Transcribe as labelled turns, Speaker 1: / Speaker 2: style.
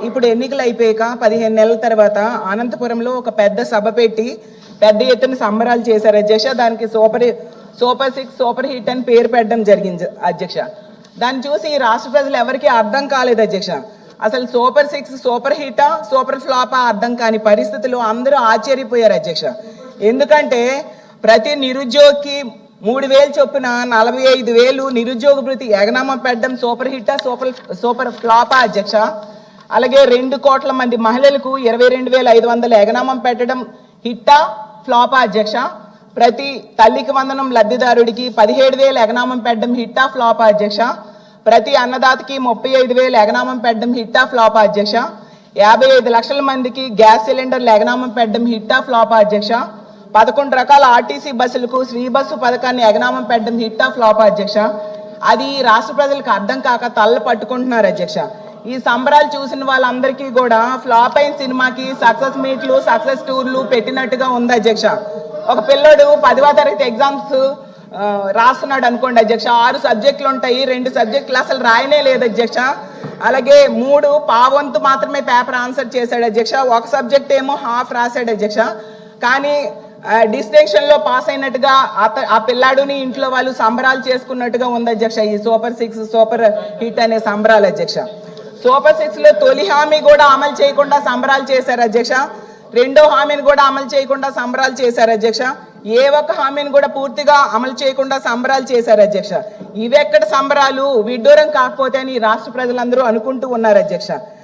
Speaker 1: ఇప్పుడు ఎన్నికలు అయిపోయాక 15 నెలల తర్వాత అనంతపురంలో ఒక పెద్ద సభ పెట్టి పెద్ద ఎత్తున సంబరాలు చేశారు అధ్యక్ష. దానికి సూపర్ 6 సూపర్ హిట్ అని పేరు పెట్టడం జరిగింది అధ్యక్ష. దాన్ని చూసి రాష్ట్ర ప్రజలు ఎవరికి అర్థం కాలేదు అధ్యక్ష. అసలు సూపర్ 6 సూపర్ హిటా సూపర్ ఫ్లాపా అర్థం కాని పరిస్థితుల్లో అందరూ ఆశ్చర్యపోయారు అధ్యక్ష. ఎందుకంటే ప్రతి నిరుద్యోగికి 3,000 చొప్పున 45,000 నిరుద్యోగ భృతి ఎగనామా పెట్టడం సూపర్ హిటా సూపర్ ఫ్లాపా అధ్యక్ష. అలాగే 2 కోట్ల మంది మహిళలకు 22,500 ఎగనామం పెట్టడం హిట్టా ఫ్లాపా అధ్యక్ష. ప్రతి తల్లికి వందనం లబ్ధిదారుడికి 17,000 ఎగనామం పెట్టడం హిట్టా ఫ్లాపా అధ్యక్ష. ప్రతి అన్నదాతకి 35,000 ఎగనామం పెట్టడం హిట్టా ఫ్లాపా అధ్యక్ష. 55 లక్షల మందికి గ్యాస్ సిలిండర్లు ఎగనామం పెట్టడం హిట్టా ఫ్లాపా అధ్యక్ష. 11 రకాల ఆర్టీసీ బస్సులకు శ్రీ బస్సు పథకాన్ని ఎగనామం పెట్టడం హిట్టా ఫ్లాపా అధ్యక్ష. అది రాష్ట్ర ప్రజలకు అర్థం కాక తల్ల పట్టుకుంటున్నారు అధ్యక్ష. ఈ సంబరాలు చూసిన వాళ్ళందరికీ కూడా ఫ్లాప్ అయిన సినిమాకి సక్సెస్ మీట్లు సక్సెస్ టూర్లు పెట్టినట్టుగా ఉంది అధ్యక్ష. ఒక పిల్లోడు 10వ తరగతి ఎగ్జామ్స్ రాస్తున్నాడు అనుకోండి అధ్యక్ష. 6 సబ్జెక్టులు ఉంటాయి, 2 సబ్జెక్టులు అసలు రాయనే లేదు అధ్యక్ష. అలాగే 3 పావంతు మాత్రమే పేపర్ ఆన్సర్ చేశాడు అధ్యక్ష. ఒక సబ్జెక్ట్ ఏమో హాఫ్ రాశాడు అధ్యక్ష. కానీ డిస్టింక్షన్ లో పాస్ అయినట్టుగా ఆ పిల్లాడుని ఇంట్లో వాళ్ళు సంబరాలు చేసుకున్నట్టుగా ఉంది అధ్యక్ష. ఈ సూపర్ 6 సూపర్ హిట్ అనే సంబరాలు అధ్యక్ష. సూపర్ 6 లో తొలి హామీ కూడా అమలు చేయకుండా సంబరాలు చేశారు అధ్యక్ష. 2వ హామీని కూడా అమలు చేయకుండా సంబరాలు చేశారు అధ్యక్ష. ఏ ఒక్క హామీని కూడా పూర్తిగా అమలు చేయకుండా సంబరాలు చేశారు అధ్యక్ష. ఇవెక్కడ సంబరాలు, విడ్డూరం కాకపోతే అని రాష్ట్ర ప్రజలందరూ అనుకుంటూ ఉన్నారు అధ్యక్ష.